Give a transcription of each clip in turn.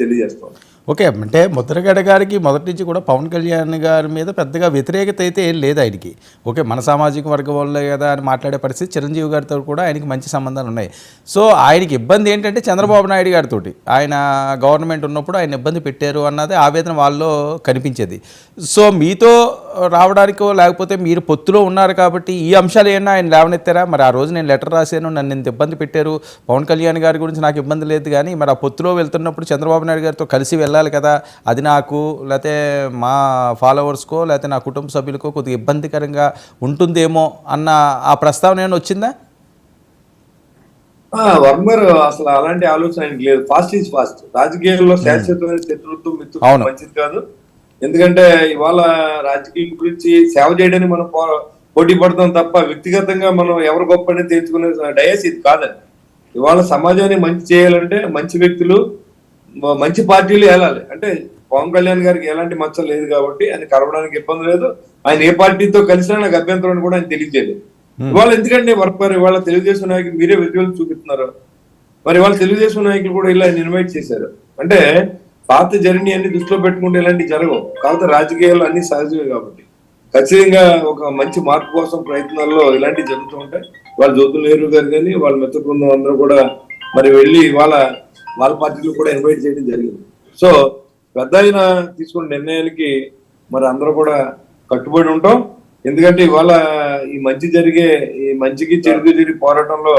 తెలియజేస్తాం. ఓకే. అంటే ముద్రగడ గారికి మొదటి నుంచి కూడా పవన్ కళ్యాణ్ గారి మీద పెద్దగా వ్యతిరేకత అయితే ఏం లేదు ఆయనకి. ఓకే, మన సామాజిక వర్గం వాళ్ళే కదా అని మాట్లాడే పరిస్థితి. చిరంజీవి గారితో కూడా ఆయనకి మంచి సంబంధాలు ఉన్నాయి. సో ఆయనకి ఇబ్బంది ఏంటంటే చంద్రబాబు నాయుడు గారితోటి ఆయన గవర్నమెంట్ ఉన్నప్పుడు ఆయన ఇబ్బంది పెట్టారు అన్నది ఆవేదన వాళ్ళలో కనిపించేది. సో మీతో రావడానికో లేకపోతే మీరు పొత్తులో ఉన్నారు కాబట్టి ఈ అంశాలు ఏమన్నా ఆయన లేవనెత్తారా? మరి ఆ రోజు నేను లెటర్ రాశాను, నన్ను ఇంత ఇబ్బంది పెట్టారు, పవన్ కళ్యాణ్ గారి గురించి నాకు ఇబ్బంది లేదు, కానీ మరి ఆ పొత్తులో వెళ్తున్నప్పుడు చంద్రబాబు నాయుడు గారితో కలిసి వెళ్ళాలి కదా, అది నాకు లేకపోతే మా ఫాలోవర్స్కో లేకపోతే నా కుటుంబ సభ్యులకో కొద్దిగా ఇబ్బందికరంగా ఉంటుందేమో అన్న ఆ ప్రస్తావన ఏమైనా వచ్చిందా? వర్మ గారు అసలు అలాంటి ఆలోచన ఆయనకి లేదు. Fast is fast. రాజకీయాల్లో శాశ్వతమైన శత్రుత్వం మిత్రుత్వం మంచిది కాదు. ఎందుకంటే ఇవాళ రాజకీయం గురించి సేవ చేయడానికి మనం పోటీ పడతాం తప్ప వ్యక్తిగతంగా మనం ఎవరు గొప్ప అని తెలుసుకునే డయాస్ ఇది కాదండి. ఇవాళ సమాజాన్ని మంచి చేయాలంటే మంచి వ్యక్తులు మంచి పార్టీలు వెళ్ళాలి. అంటే పవన్ కళ్యాణ్ గారికి ఎలాంటి మచ్చ లేదు కాబట్టి ఆయన కలవడానికి ఇబ్బంది లేదు. ఆయన ఏ పార్టీతో కలిసినా నాకు అభ్యంతరం కూడా ఆయన తెలియజేయలేదు. ఇవాళ ఎందుకంటే వర్క్ ఇవాళ తెలుగుదేశం నాయకులు మీరే విజువల్ చూపిస్తున్నారు. మరి ఇవాళ తెలుగుదేశం నాయకులు కూడా ఇలా ఇన్వైట్ చేశారు. అంటే పాత జర్నీ అన్ని దృష్టిలో పెట్టుకుంటే ఇలాంటివి జరగవు. కాకపోతే రాజకీయాలు అన్ని సహజమే కాబట్టి ఖచ్చితంగా ఒక మంచి మార్పు కోసం ప్రయత్నాల్లో ఇలాంటివి జరుగుతూ ఉంటాయి. వాళ్ళ జ్యోతుల నెహ్రూ గారు కానీ వాళ్ళ మిత్ర బృందం అందరూ కూడా మరి వెళ్ళి వాళ్ళ పార్టీలు కూడా ఇన్వైట్ చేయడం జరిగింది. సో పెద్ద ఆయన తీసుకున్న నిర్ణయానికి మరి అందరూ కూడా కట్టుబడి ఉంటాం. ఎందుకంటే ఇవాళ ఈ మంచికి చెడుకు జరిగే పోరాటంలో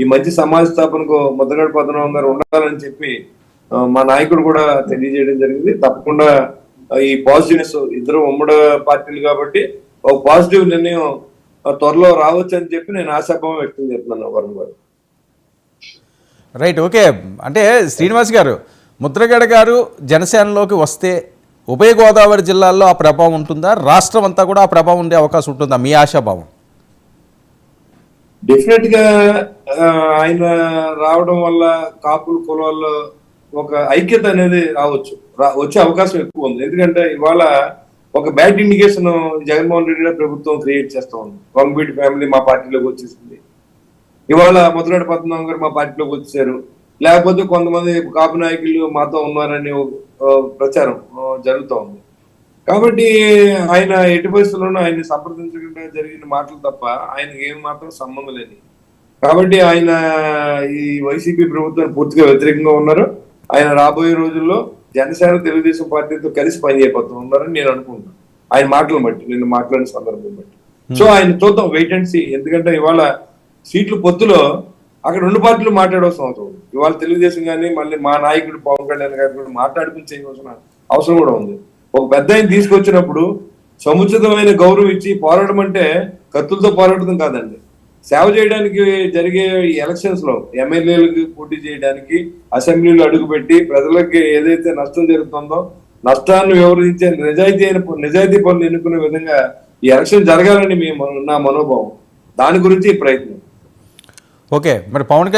ఈ మంచి సమాజ స్థాపనకు ముద్రగడ పద్మనాభం గారు ఉండాలని చెప్పి మా నాయకుడు కూడా తెలియజేయడం జరిగింది. తప్పకుండా ఈ పాజిటివ్నెస్ ఇద్దరు ఉమ్మడి పార్టీలు కాబట్టి ఒక పాజిటివ్ నిర్ణయం త్వరలో రావచ్చు అని చెప్పి నేను ఆశాభావం వ్యక్తం చేస్తున్నాను వరుణ్ గారు. Right, okay. అంటే శ్రీనివాస్ గారు, ముద్రగడ గారు జనసేనలోకి వస్తే ఉభయ గోదావరి జిల్లాల్లో ఆ ప్రభావం ఉంటుందా? రాష్ట్రం అంతా కూడా ఆ ప్రభావం ఉండే అవకాశం ఉంటుందా? మీ ఆశాభావం? డెఫినెట్ గా ఆయన రావడం వల్ల కాపులు కులాల్లో ఒక ఐక్యత అనేది వచ్చే అవకాశం ఎక్కువ ఉంది. ఎందుకంటే ఇవాళ ఒక బ్యాడ్ ఇండికేషన్ జగన్మోహన్ రెడ్డి గారి ప్రభుత్వం క్రియేట్ చేస్తా ఉంది. వంగవీటి ఫ్యామిలీ మా పార్టీలోకి వచ్చేసింది, ఇవాళ ముద్రగడ పద్మనాభం గారు మా పార్టీలోకి వచ్చారు, లేకపోతే కొంతమంది కాపు నాయకులు మాతో ఉన్నారని ప్రచారం జరుగుతూ ఉంది. కాబట్టి ఆయన ఎట్టి పరిస్థితుల్లోనూ ఆయన సంప్రదించకుండా జరిగిన మాటలు తప్ప ఆయనకి ఏం మాత్రం సంబంధం లేదు. కాబట్టి ఆయన ఈ వైసీపీ ప్రభుత్వాన్ని పూర్తిగా వ్యతిరేకంగా ఉన్నారు. ఆయన రాబోయే రోజుల్లో జనసేన తెలుగుదేశం పార్టీతో కలిసి పనిచేయబోతూ ఉన్నారని నేను అనుకుంటున్నాను, ఆయన మాటలను బట్టి, నేను మాట్లాడిన సందర్భం బట్టి. సో ఆయన చూద్దాం, వెయిట్ అండ్ సీ. ఎందుకంటే ఇవాళ సీట్లు పొత్తులో అక్కడ రెండు పార్టీలు మాట్లాడవలసిన అవసరం ఉంది. ఇవాళ తెలుగుదేశం కానీ మళ్ళీ మా నాయకుడు పవన్ కళ్యాణ్ గారు కూడా మాట్లాడుకుని చేయవలసిన అవసరం కూడా ఉంది. ఒక పెద్ద ఆయన తీసుకొచ్చినప్పుడు సముచితమైన గౌరవం ఇచ్చి పోరాటం అంటే కత్తులతో పోరాటం కాదండి. సేవ చేయడానికి జరిగే ఎలక్షన్స్ లో ఎమ్మెల్యేలకు పోటీ చేయడానికి అసెంబ్లీలో అడుగుపెట్టి ప్రజలకి ఏదైతే నష్టం జరుగుతుందో నష్టాన్ని వివరించే నిజాయితీ పనులు ఎన్నుకునే విధంగా ఈ ఎలక్షన్ జరగాలని నా మనోభావం. దాని గురించి ప్రయత్నం. ఓకే, మరి పవన్ కళ్యాణ్